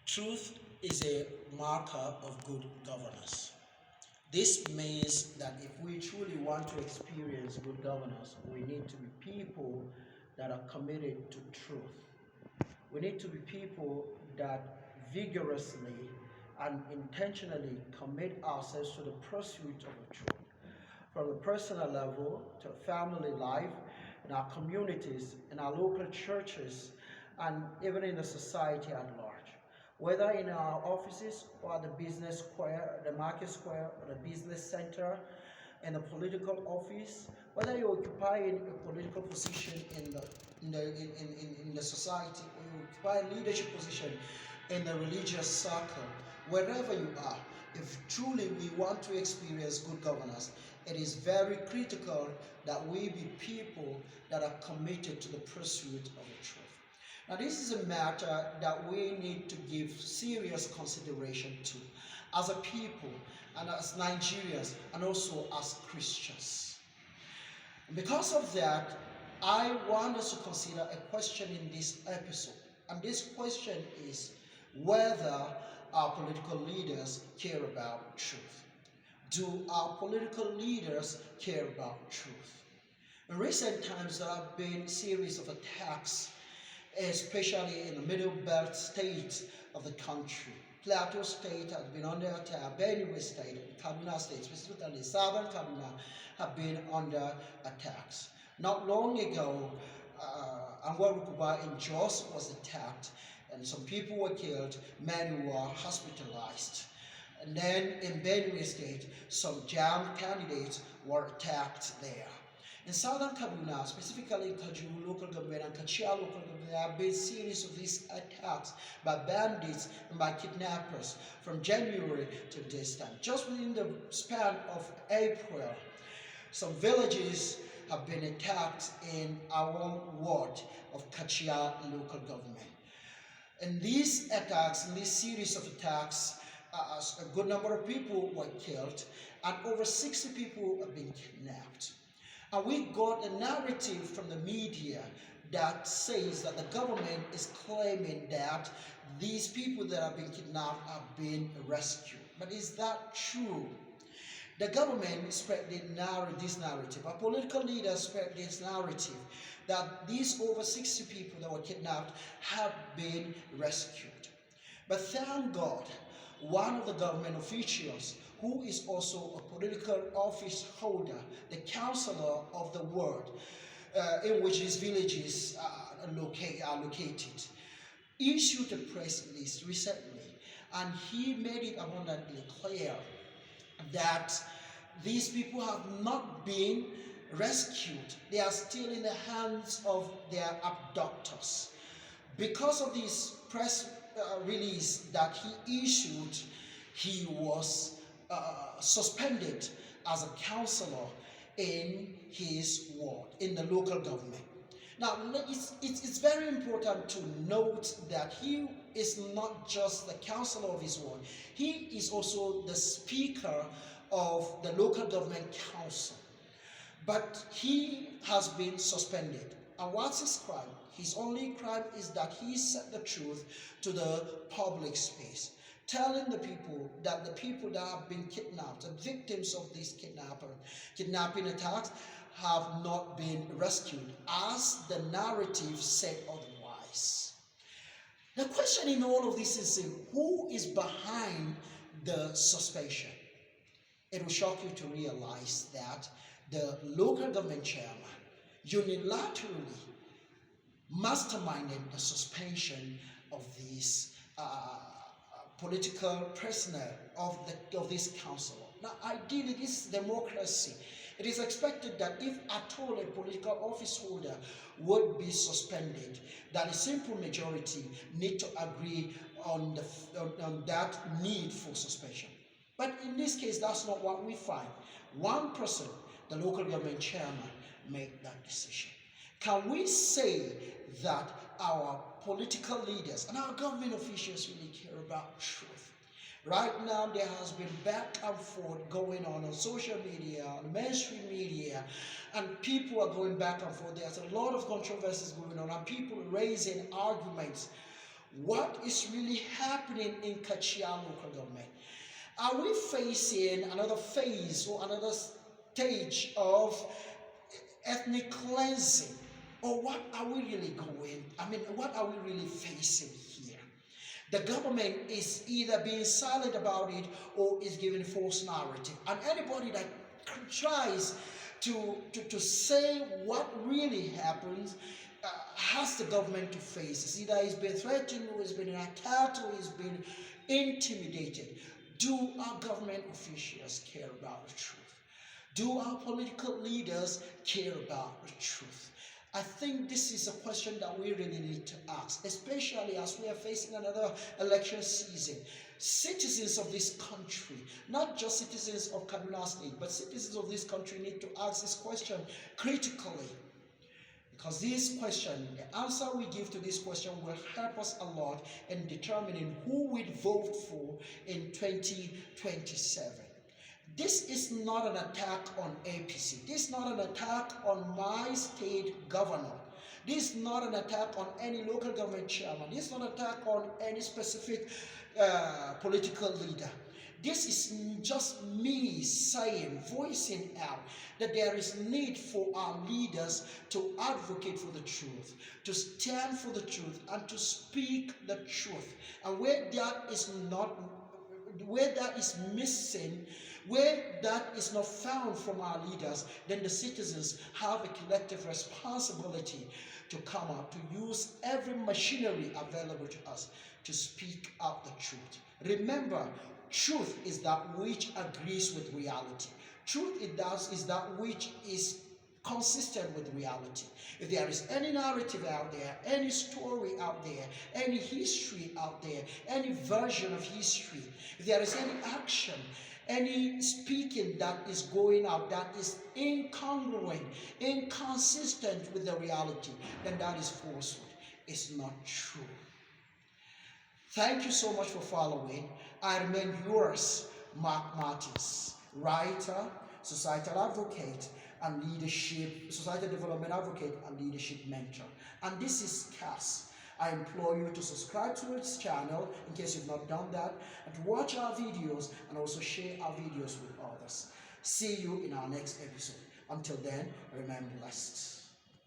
Truth is a marker of good governance. This means that if we truly want to experience good governance, we need to be people that are committed to truth. We need to be people that vigorously and intentionally commit ourselves to the pursuit of the truth. From the personal level to family life, in our communities, in our local churches, and even in the society at large. Whether in our offices or the business square, the market square, or the business center, in the political office, whether you're occupying a political position in the society or you occupy a leadership position in the religious circle, wherever you are, if truly we want to experience good governance, it is very critical that we be people that are committed to the pursuit of the truth. Now, this is a matter that we need to give serious consideration to as a people and as Nigerians and also as Christians. And because of that, I want us to consider a question in this episode. And this question is whether our political leaders care about truth. Do our political leaders care about truth? In recent times, there have been a series of attacks, especially in the middle belt states of the country. Plateau State has been under attack, Benue State, and Kaduna State, specifically Southern Kaduna, have been under attacks. Not long ago, Anguarukuba in Jos was attacked, and some people were killed, men were hospitalized. And then in Benue State, some JAM candidates were attacked there. In Southern Kaduna, specifically in Kachia local government and Kachia local government, there have been a series of these attacks by bandits and by kidnappers from January to this time. Just within the span of April, some villages have been attacked in our ward of Kachia local government. In these attacks, in this series of attacks, a good number of people were killed and over 60 people have been kidnapped. And we got a narrative from the media that says that the government is claiming that these people that have been kidnapped have been rescued. But is that true? The government spread this narrative. Our political leaders spread this narrative that these over 60 people that were kidnapped have been rescued. But thank God, one of the government officials who is also a political office holder, the counselor of the ward, in which these villages are located, issued a press release recently, and he made it abundantly clear that these people have not been rescued. They are still in the hands of their abductors. Because of this press release that he issued, he was suspended as a counselor in his ward, in the local government. Now, it's very important to note that he is not just the counselor of his ward, he is also the speaker of the local government council. But he has been suspended. And what's his crime? His only crime is that he said the truth to the public space, telling the people that the people that have been kidnapped, the victims of these kidnapping attacks, have not been rescued, as the narrative said otherwise. The question in all of this is who is behind the suspension? It will shock you to realize that the local government chairman unilaterally masterminded the suspension of these political personnel of this council. Now, ideally, this is democracy. It is expected that if at all a political office holder would be suspended, that a simple majority need to agree on that need for suspension. But in this case, that's not what we find. One person, the local government chairman, made that decision. Can we say that our political leaders and our government officials really care about truth? Right now, there has been back and forth going on social media, on mainstream media, and people are going back and forth. There's a lot of controversies going on, and people raising arguments. What is really happening in Kachia local government? Are we facing another phase or another stage of ethnic cleansing? Or what are we really what are we really facing here? The government is either being silent about it or is giving false narrative. And anybody that tries to say what really happens has the government to face. It's either he's been threatened or he's been attacked or he's been intimidated. Do our government officials care about the truth? Do our political leaders care about the truth? I think this is a question that we really need to ask, especially as we are facing another election season. Citizens of this country, not just citizens of Kaduna State, but citizens of this country need to ask this question critically. Because this question, the answer we give to this question will help us a lot in determining who we'd vote for in 2027. This is not an attack on APC. This is not an attack on my state governor. This is not an attack on any local government chairman. This is not an attack on any specific political leader. This is just me saying, voicing out that there is need for our leaders to advocate for the truth, to stand for the truth, and to speak the truth. And where that is missing, where that is not found from our leaders, then the citizens have a collective responsibility to come out, to use every machinery available to us to speak out the truth. Remember, truth is that which agrees with reality. Truth is that which is consistent with reality. If there is any narrative out there, any story out there, any history out there, any version of history, if there is any action, any speaking that is going out that is incongruent, inconsistent with the reality, then that is falsehood. It's not true. Thank you so much for following. I remain yours, Mark Martins, writer, societal advocate, and leadership, societal development advocate and leadership mentor. And this is Cass. I implore you to subscribe to its channel in case you've not done that, and to watch our videos and also share our videos with others. See you in our next episode. Until then, remain blessed.